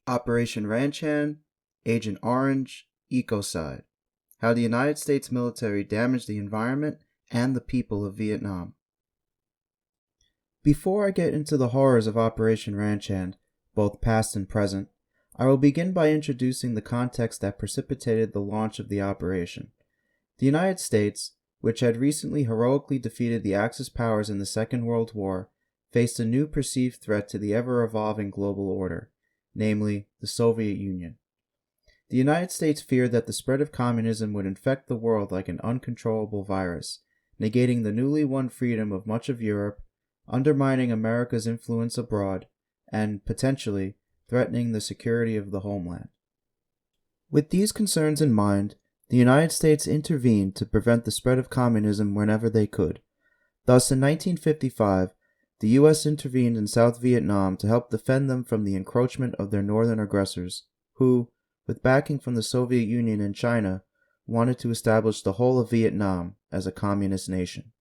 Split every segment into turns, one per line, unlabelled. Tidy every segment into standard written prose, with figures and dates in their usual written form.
Operation Ranch Hand, Agent Orange, Ecocide. How the United States military damaged the environment and the people of Vietnam. Before I get into the horrors of Operation Ranch Hand, both past and present, I will begin by introducing the context that precipitated the launch of the operation. The United States, which had recently heroically defeated the Axis powers in the Second World War, faced a new perceived threat to the ever-evolving global order, namely the Soviet Union. The United States feared that the spread of communism would infect the world like an uncontrollable virus, negating the newly won freedom of much of Europe, undermining America's influence abroad, and, potentially, threatening the security of the homeland. With these concerns in mind, the United States intervened to prevent the spread of communism whenever they could. Thus, in 1955, the U.S. intervened in South Vietnam to help defend them from the encroachment of their northern aggressors, who, with backing from the Soviet Union and China, wanted to establish the whole of Vietnam as a communist nation.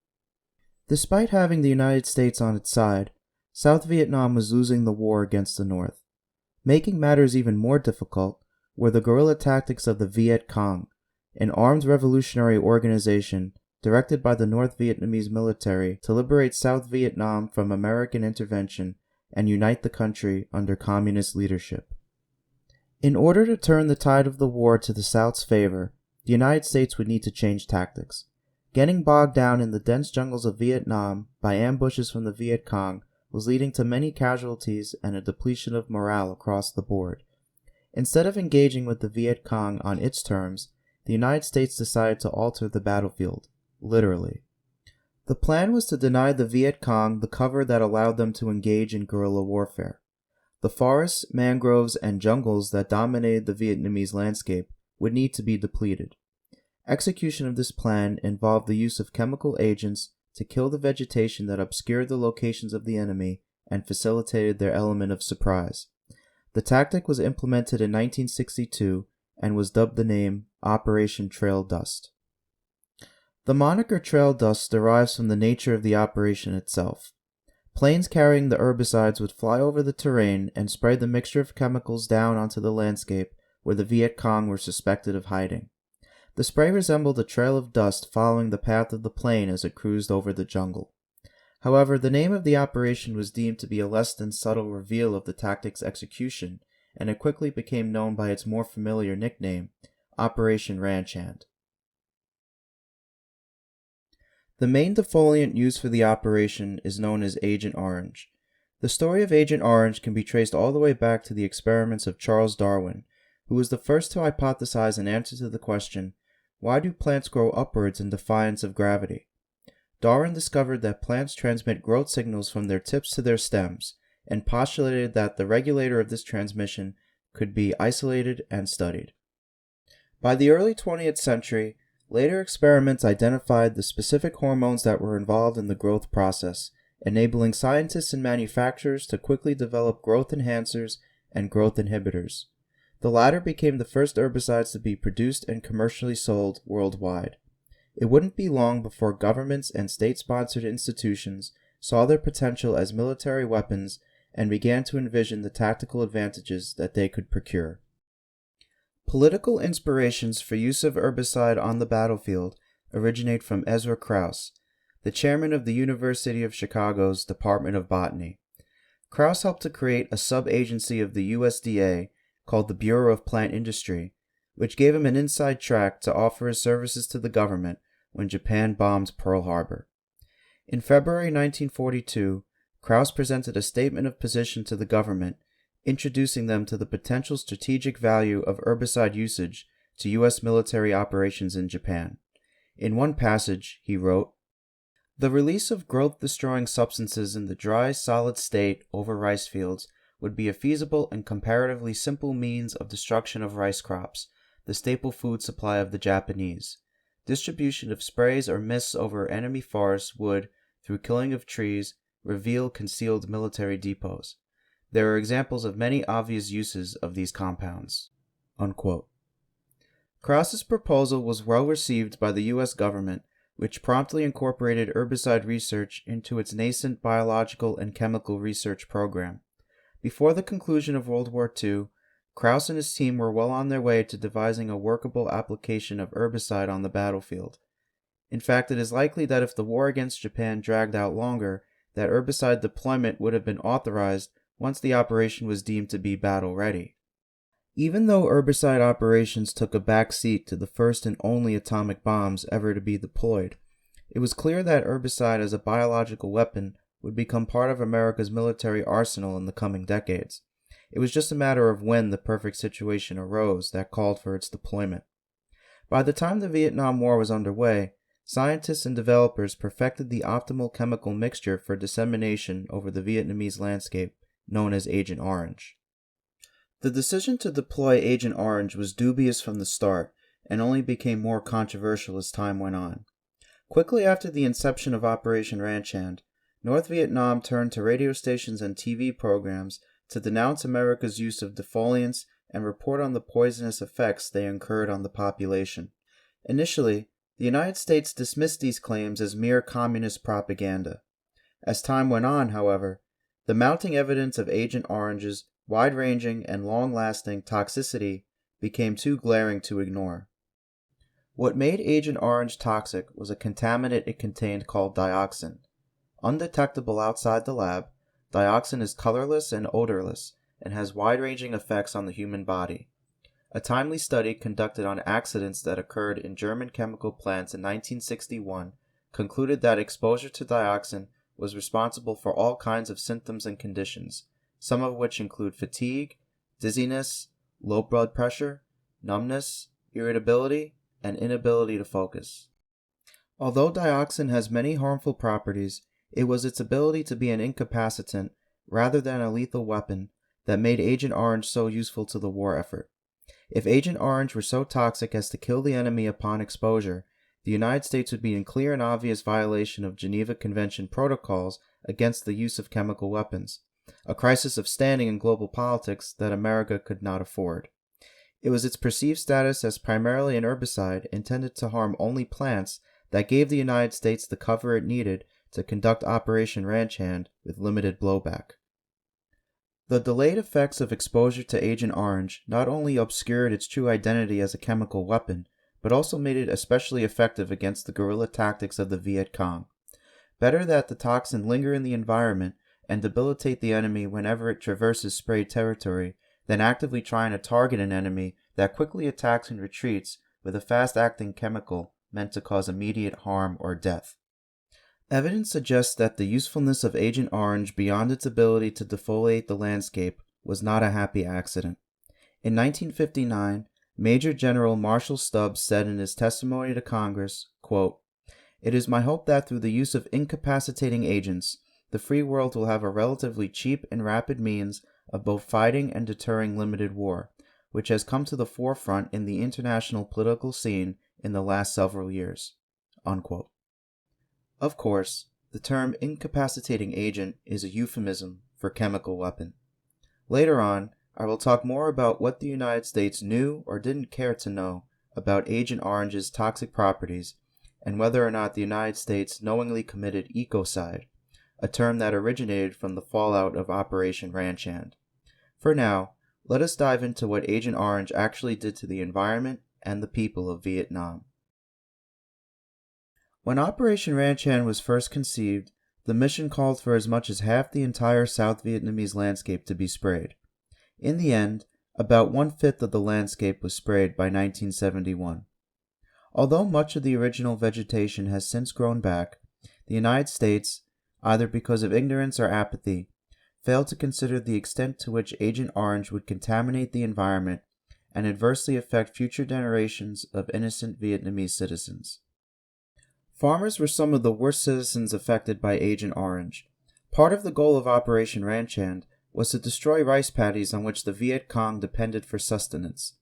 Despite having the United States on its side, South Vietnam was losing the war against the North. Making matters even more difficult were the guerrilla tactics of the Viet Cong, an armed revolutionary organization directed by the North Vietnamese military to liberate South Vietnam from American intervention and unite the country under communist leadership. In order to turn the tide of the war to the South's favor, the United States would need to change tactics. Getting bogged down in the dense jungles of Vietnam by ambushes from the Viet Cong was leading to many casualties and a depletion of morale across the board. Instead of engaging with the Viet Cong on its terms, the United States decided to alter the battlefield, literally. The plan was to deny the Viet Cong the cover that allowed them to engage in guerrilla warfare. The forests, mangroves, and jungles that dominated the Vietnamese landscape would need to be depleted. Execution of this plan involved the use of chemical agents to kill the vegetation that obscured the locations of the enemy and facilitated their element of surprise. The tactic was implemented in 1962 and was dubbed the name Operation Trail Dust. The moniker Trail Dust derives from the nature of the operation itself. Planes carrying the herbicides would fly over the terrain and spray the mixture of chemicals down onto the landscape where the Viet Cong were suspected of hiding. The spray resembled a trail of dust following the path of the plane as it cruised over the jungle. However, the name of the operation was deemed to be a less than subtle reveal of the tactic's execution, and it quickly became known by its more familiar nickname, Operation Ranch Hand. The main defoliant used for the operation is known as Agent Orange. The story of Agent Orange can be traced all the way back to the experiments of Charles Darwin, who was the first to hypothesize an answer to the question, why do plants grow upwards in defiance of gravity? Darwin discovered that plants transmit growth signals from their tips to their stems, and postulated that the regulator of this transmission could be isolated and studied. By the early 20th century, later experiments identified the specific hormones that were involved in the growth process, enabling scientists and manufacturers to quickly develop growth enhancers and growth inhibitors. The latter became the first herbicides to be produced and commercially sold worldwide. It wouldn't be long before governments and state-sponsored institutions saw their potential as military weapons and began to envision the tactical advantages that they could procure. Political inspirations for use of herbicide on the battlefield originate from Ezra Krauss, the chairman of the University of Chicago's Department of Botany. Krauss helped to create a sub-agency of the USDA called the Bureau of Plant Industry, which gave him an inside track to offer his services to the government when Japan bombed Pearl Harbor. In February 1942, Krauss presented a statement of position to the government, introducing them to the potential strategic value of herbicide usage to U.S. military operations in Japan. In one passage, he wrote, "The release of growth-destroying substances in the dry, solid state over rice fields would be a feasible and comparatively simple means of destruction of rice crops, the staple food supply of the Japanese. Distribution of sprays or mists over enemy forests would, through killing of trees, reveal concealed military depots. There are examples of many obvious uses of these compounds." Unquote. Krauss's proposal was well received by the U.S. government, which promptly incorporated herbicide research into its nascent biological and chemical research program. Before the conclusion of World War II, Krauss and his team were well on their way to devising a workable application of herbicide on the battlefield. In fact, it is likely that if the war against Japan dragged out longer, that herbicide deployment would have been authorized once the operation was deemed to be battle-ready. Even though herbicide operations took a back seat to the first and only atomic bombs ever to be deployed, it was clear that herbicide as a biological weapon would become part of America's military arsenal in the coming decades. It was just a matter of when the perfect situation arose that called for its deployment. By the time the Vietnam War was underway, scientists and developers perfected the optimal chemical mixture for dissemination over the Vietnamese landscape, known as Agent Orange. The decision to deploy Agent Orange was dubious from the start and only became more controversial as time went on. Quickly after the inception of Operation Ranch Hand, North Vietnam turned to radio stations and TV programs to denounce America's use of defoliants and report on the poisonous effects they incurred on the population. Initially, the United States dismissed these claims as mere communist propaganda. As time went on, however, the mounting evidence of Agent Orange's wide-ranging and long-lasting toxicity became too glaring to ignore. What made Agent Orange toxic was a contaminant it contained called dioxin. Undetectable outside the lab, dioxin is colorless and odorless and has wide-ranging effects on the human body. A timely study conducted on accidents that occurred in German chemical plants in 1961 concluded that exposure to dioxin was responsible for all kinds of symptoms and conditions, some of which include fatigue, dizziness, low blood pressure, numbness, irritability, and inability to focus. Although dioxin has many harmful properties, it was its ability to be an incapacitant rather than a lethal weapon that made Agent Orange so useful to the war effort. If Agent Orange were so toxic as to kill the enemy upon exposure, the United States would be in clear and obvious violation of Geneva Convention protocols against the use of chemical weapons, a crisis of standing in global politics that America could not afford. It was its perceived status as primarily an herbicide intended to harm only plants that gave the United States the cover it needed to conduct Operation Ranch Hand with limited blowback. The delayed effects of exposure to Agent Orange not only obscured its true identity as a chemical weapon, but also made it especially effective against the guerrilla tactics of the Viet Cong. Better that the toxin linger in the environment and debilitate the enemy whenever it traverses sprayed territory than actively trying to target an enemy that quickly attacks and retreats with a fast-acting chemical meant to cause immediate harm or death. Evidence suggests that the usefulness of Agent Orange beyond its ability to defoliate the landscape was not a happy accident. In 1959, Major General Marshall Stubbs said in his testimony to Congress, quote, "It is my hope that through the use of incapacitating agents, the free world will have a relatively cheap and rapid means of both fighting and deterring limited war, which has come to the forefront in the international political scene in the last several years." Unquote. Of course, the term incapacitating agent is a euphemism for chemical weapon. Later on, I will talk more about what the United States knew or didn't care to know about Agent Orange's toxic properties and whether or not the United States knowingly committed ecocide, a term that originated from the fallout of Operation Ranch Hand. For now, let us dive into what Agent Orange actually did to the environment and the people of Vietnam. When Operation Ranch Hand was first conceived, the mission called for as much as half the entire South Vietnamese landscape to be sprayed. In the end, about 1/5 of the landscape was sprayed by 1971. Although much of the original vegetation has since grown back, the United States, either because of ignorance or apathy, failed to consider the extent to which Agent Orange would contaminate the environment and adversely affect future generations of innocent Vietnamese citizens. Farmers were some of the worst citizens affected by Agent Orange. Part of the goal of Operation Ranch Hand was to destroy rice paddies on which the Viet Cong depended for sustenance.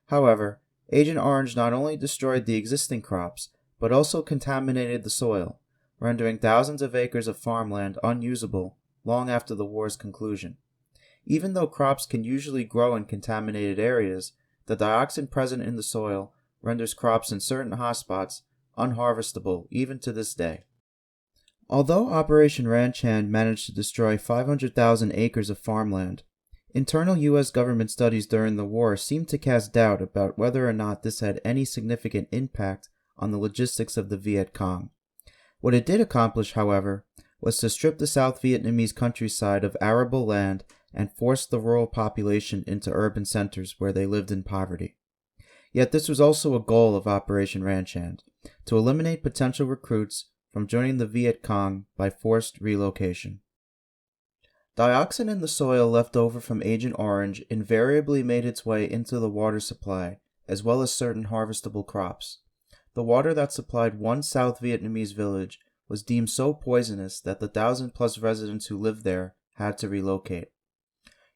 However, Agent Orange not only destroyed the existing crops, but also contaminated the soil, rendering thousands of acres of farmland unusable long after the war's conclusion. Even though crops can usually grow in contaminated areas, the dioxin present in the soil renders crops in certain hotspots unharvestable even to this day. Although Operation Ranch Hand managed to destroy 500,000 acres of farmland, Internal U.S. government studies during the war seemed to cast doubt about whether or not this had any significant impact on the logistics of the Viet Cong. What it did accomplish, however, was to strip the South Vietnamese countryside of arable land and force the rural population into urban centers where they lived in poverty. Yet this was also a goal of Operation Ranch Hand, to eliminate potential recruits from joining the Viet Cong by forced relocation. Dioxin in the soil left over from Agent Orange invariably made its way into the water supply, as well as certain harvestable crops. The water that supplied one South Vietnamese village was deemed so poisonous that the 1,000+ residents who lived there had to relocate.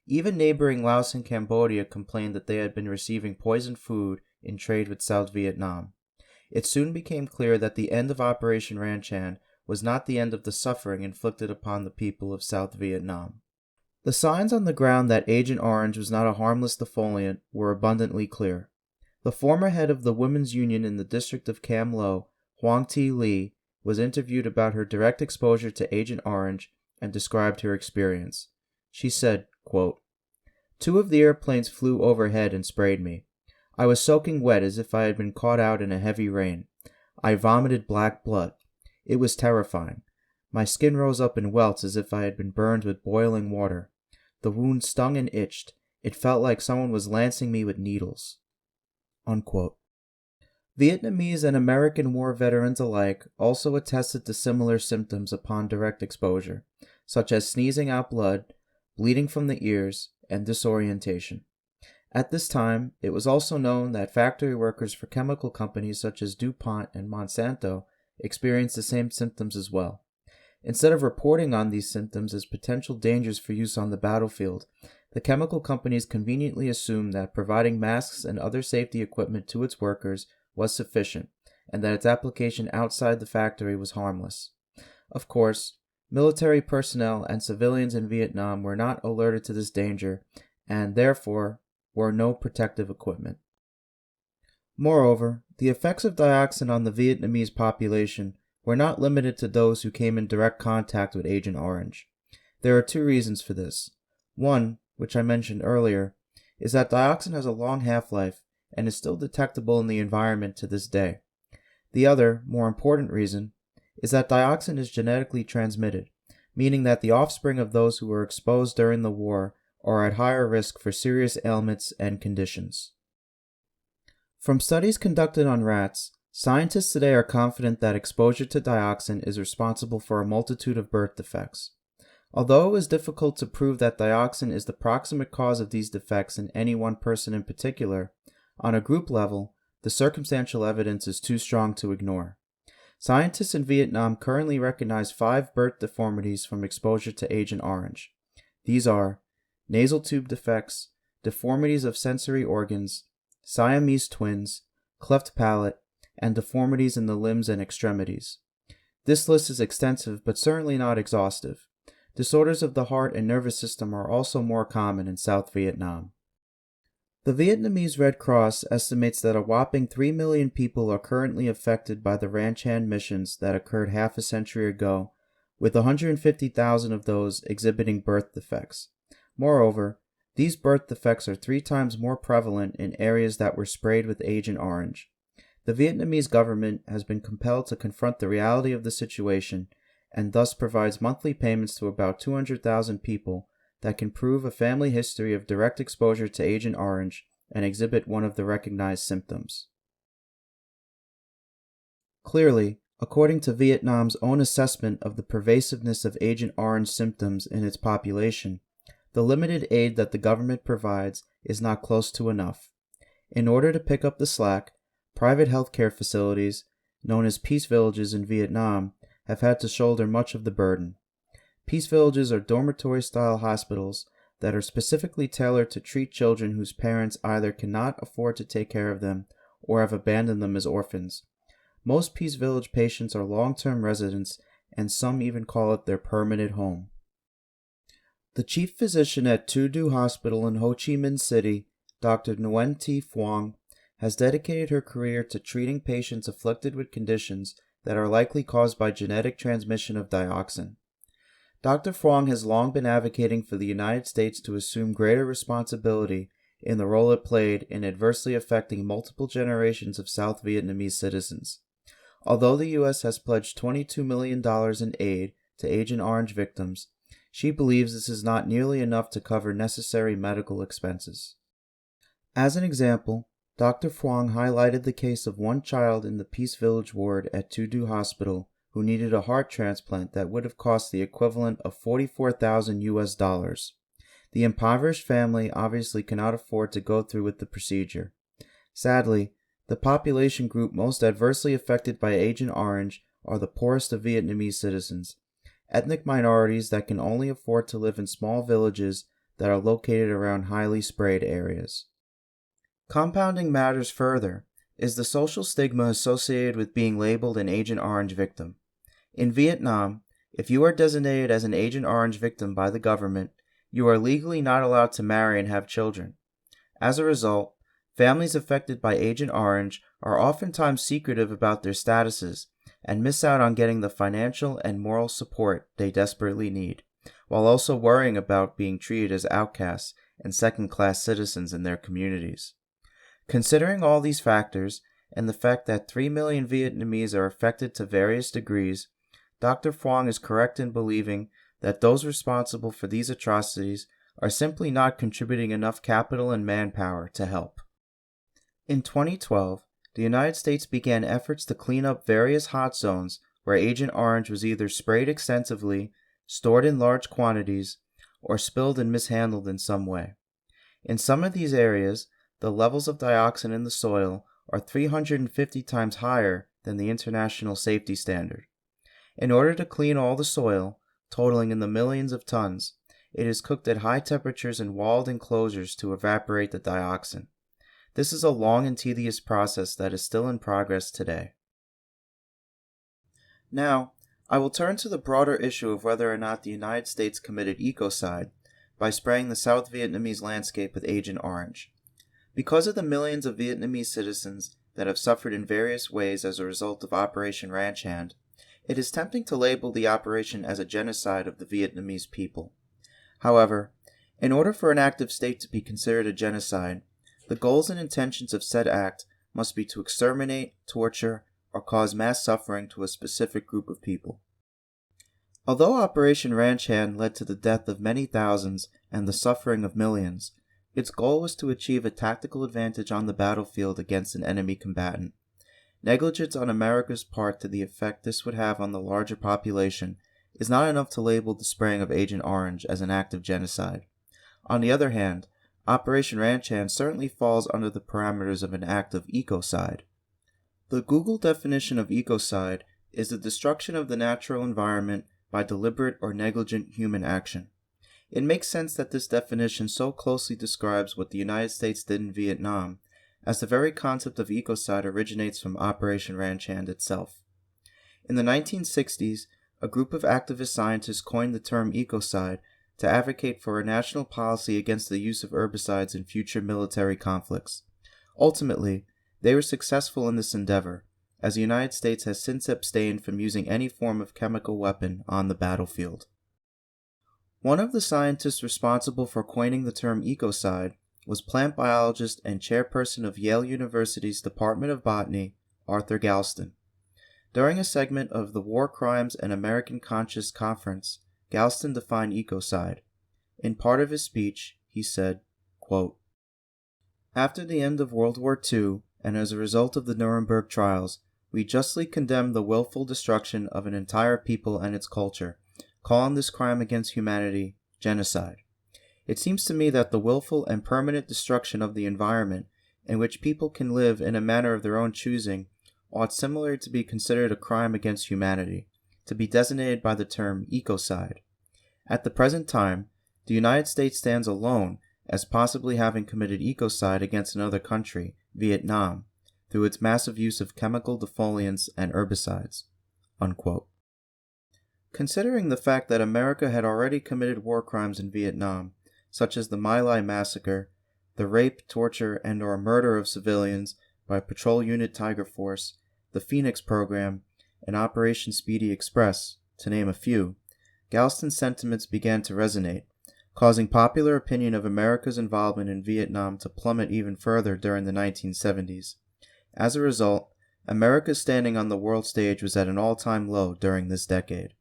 Even neighboring Laos and Cambodia complained that they had been receiving poisoned food in trade with South Vietnam. It soon became clear that the end of Operation Ranch Hand was not the end of the suffering inflicted upon the people of South Vietnam. The signs on the ground that Agent Orange was not a harmless defoliant were abundantly clear. The former head of the Women's Union in the district of Cam Lo, Hoang Thi Lee, was interviewed about her direct exposure to Agent Orange and described her experience. She said, quote, "2 of the airplanes flew overhead and sprayed me. I was soaking wet as if I had been caught out in a heavy rain. I vomited black blood. It was terrifying. My skin rose up in welts as if I had been burned with boiling water. The wound stung and itched. It felt like someone was lancing me with needles." Unquote. Vietnamese and American war veterans alike also attested to similar symptoms upon direct exposure, such as sneezing out blood, bleeding from the ears, and disorientation. At this time, it was also known that factory workers for chemical companies such as DuPont and Monsanto experienced the same symptoms as well. Instead of reporting on these symptoms as potential dangers for use on the battlefield, the chemical companies conveniently assumed that providing masks and other safety equipment to its workers was sufficient, and that its application outside the factory was harmless. Of course, military personnel and civilians in Vietnam were not alerted to this danger, and therefore wore no protective equipment. Moreover, the effects of dioxin on the Vietnamese population were not limited to those who came in direct contact with Agent Orange. There are 2 reasons for this. One, which I mentioned earlier, is that dioxin has a long half-life and is still detectable in the environment to this day. The other, more important reason, is that dioxin is genetically transmitted, meaning that the offspring of those who were exposed during the war are at higher risk for serious ailments and conditions. From studies conducted on rats, scientists today are confident that exposure to dioxin is responsible for a multitude of birth defects. Although it was difficult to prove that dioxin is the proximate cause of these defects in any one person in particular, on a group level, the circumstantial evidence is too strong to ignore. Scientists in Vietnam currently recognize 5 birth deformities from exposure to Agent Orange. These are nasal tube defects, deformities of sensory organs, Siamese twins, cleft palate, and deformities in the limbs and extremities. This list is extensive but certainly not exhaustive. Disorders of the heart and nervous system are also more common in South Vietnam. The Vietnamese Red Cross estimates that a whopping 3 million people are currently affected by the ranch hand missions that occurred half a century ago, with 150,000 of those exhibiting birth defects. Moreover, these birth defects are 3 times more prevalent in areas that were sprayed with Agent Orange. The Vietnamese government has been compelled to confront the reality of the situation and thus provides monthly payments to about 200,000 people that can prove a family history of direct exposure to Agent Orange and exhibit one of the recognized symptoms. Clearly, according to Vietnam's own assessment of the pervasiveness of Agent Orange symptoms in its population, the limited aid that the government provides is not close to enough. In order to pick up the slack, private healthcare facilities, known as peace villages in Vietnam, have had to shoulder much of the burden. Peace villages are dormitory-style hospitals that are specifically tailored to treat children whose parents either cannot afford to take care of them or have abandoned them as orphans. Most peace village patients are long-term residents, and some even call it their permanent home. The chief physician at Tu Du Hospital in Ho Chi Minh City, Dr. Nguyen Thi Phuong, has dedicated her career to treating patients afflicted with conditions that are likely caused by genetic transmission of dioxin. Dr. Phuong has long been advocating for the United States to assume greater responsibility in the role it played in adversely affecting multiple generations of South Vietnamese citizens. Although the U.S. has pledged $22 million in aid to Agent Orange victims, she believes this is not nearly enough to cover necessary medical expenses. As an example, Dr. Phuong highlighted the case of one child in the Peace Village ward at Tu Du Hospital who needed a heart transplant that would have cost the equivalent of $44,000. The impoverished family obviously cannot afford to go through with the procedure. Sadly, the population group most adversely affected by Agent Orange are the poorest of Vietnamese citizens, ethnic minorities that can only afford to live in small villages that are located around highly sprayed areas. Compounding matters further is the social stigma associated with being labeled an Agent Orange victim. In Vietnam, if you are designated as an Agent Orange victim by the government, you are legally not allowed to marry and have children. As a result, families affected by Agent Orange are oftentimes secretive about their statuses and miss out on getting the financial and moral support they desperately need, while also worrying about being treated as outcasts and second-class citizens in their communities. Considering all these factors, and the fact that 3 million Vietnamese are affected to various degrees, Dr. Phuong is correct in believing that those responsible for these atrocities are simply not contributing enough capital and manpower to help. In 2012, the United States began efforts to clean up various hot zones where Agent Orange was either sprayed extensively, stored in large quantities, or spilled and mishandled in some way. In some of these areas, the levels of dioxin in the soil are 350 times higher than the international safety standard. In order to clean all the soil, totaling in the millions of tons, it is cooked at high temperatures in walled enclosures to evaporate the dioxin. This is a long and tedious process that is still in progress today. Now, I will turn to the broader issue of whether or not the United States committed ecocide by spraying the South Vietnamese landscape with Agent Orange. Because of the millions of Vietnamese citizens that have suffered in various ways as a result of Operation Ranch Hand, it is tempting to label the operation as a genocide of the Vietnamese people. However, in order for an act of state to be considered a genocide, the goals and intentions of said act must be to exterminate, torture, or cause mass suffering to a specific group of people. Although Operation Ranch Hand led to the death of many thousands and the suffering of millions, its goal was to achieve a tactical advantage on the battlefield against an enemy combatant. Negligence on America's part to the effect this would have on the larger population is not enough to label the spraying of Agent Orange as an act of genocide. On the other hand, Operation Ranch Hand certainly falls under the parameters of an act of ecocide. The Google definition of ecocide is the destruction of the natural environment by deliberate or negligent human action. It makes sense that this definition so closely describes what the United States did in Vietnam, as the very concept of ecocide originates from Operation Ranch Hand itself. In the 1960s, a group of activist scientists coined the term ecocide to advocate for a national policy against the use of herbicides in future military conflicts. Ultimately, they were successful in this endeavor, as the United States has since abstained from using any form of chemical weapon on the battlefield. One of the scientists responsible for coining the term ecocide was plant biologist and chairperson of Yale University's Department of Botany, Arthur Galston. During a segment of the War Crimes and American Conscience Conference, Galston defined ecocide. In part of his speech, he said, quote, "After the end of World War II, and as a result of the Nuremberg trials, we justly condemn the willful destruction of an entire people and its culture, calling this crime against humanity genocide. It seems to me that the willful and permanent destruction of the environment in which people can live in a manner of their own choosing ought similarly to be considered a crime against humanity, to be designated by the term ecocide. At the present time, the United States stands alone as possibly having committed ecocide against another country, Vietnam, through its massive use of chemical defoliants and herbicides." Unquote. Considering the fact that America had already committed war crimes in Vietnam, such as the My Lai massacre, the rape, torture, and/or murder of civilians by Patrol Unit Tiger Force, the Phoenix program, and Operation Speedy Express, to name a few, Galston's sentiments began to resonate, causing popular opinion of America's involvement in Vietnam to plummet even further during the 1970s. As a result, America's standing on the world stage was at an all-time low during this decade.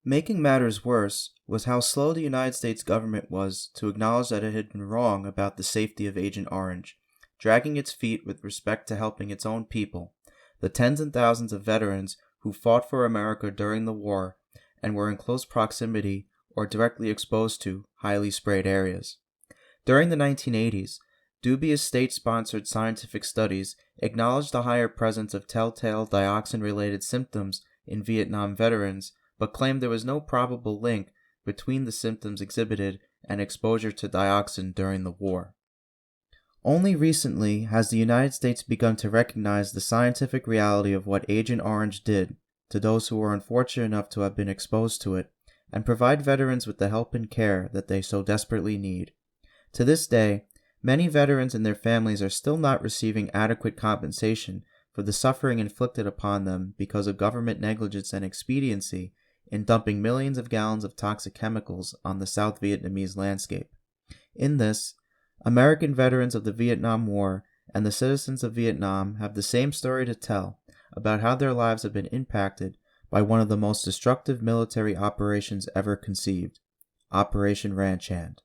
Making matters worse was how slow the United States government was to acknowledge that it had been wrong about the safety of Agent Orange, dragging its feet with respect to helping its own people, the tens and thousands of veterans who fought for America during the war and were in close proximity or directly exposed to highly sprayed areas. During the 1980s, dubious state-sponsored scientific studies acknowledged the higher presence of telltale dioxin-related symptoms in Vietnam veterans, but claimed there was no probable link between the symptoms exhibited and exposure to dioxin during the war. Only recently has the United States begun to recognize the scientific reality of what Agent Orange did to those who were unfortunate enough to have been exposed to it, and provide veterans with the help and care that they so desperately need. To this day, many veterans and their families are still not receiving adequate compensation for the suffering inflicted upon them because of government negligence and expediency in dumping millions of gallons of toxic chemicals on the South Vietnamese landscape. In this, American veterans of the Vietnam War and the citizens of Vietnam have the same story to tell about how their lives have been impacted by one of the most destructive military operations ever conceived, Operation Ranch Hand.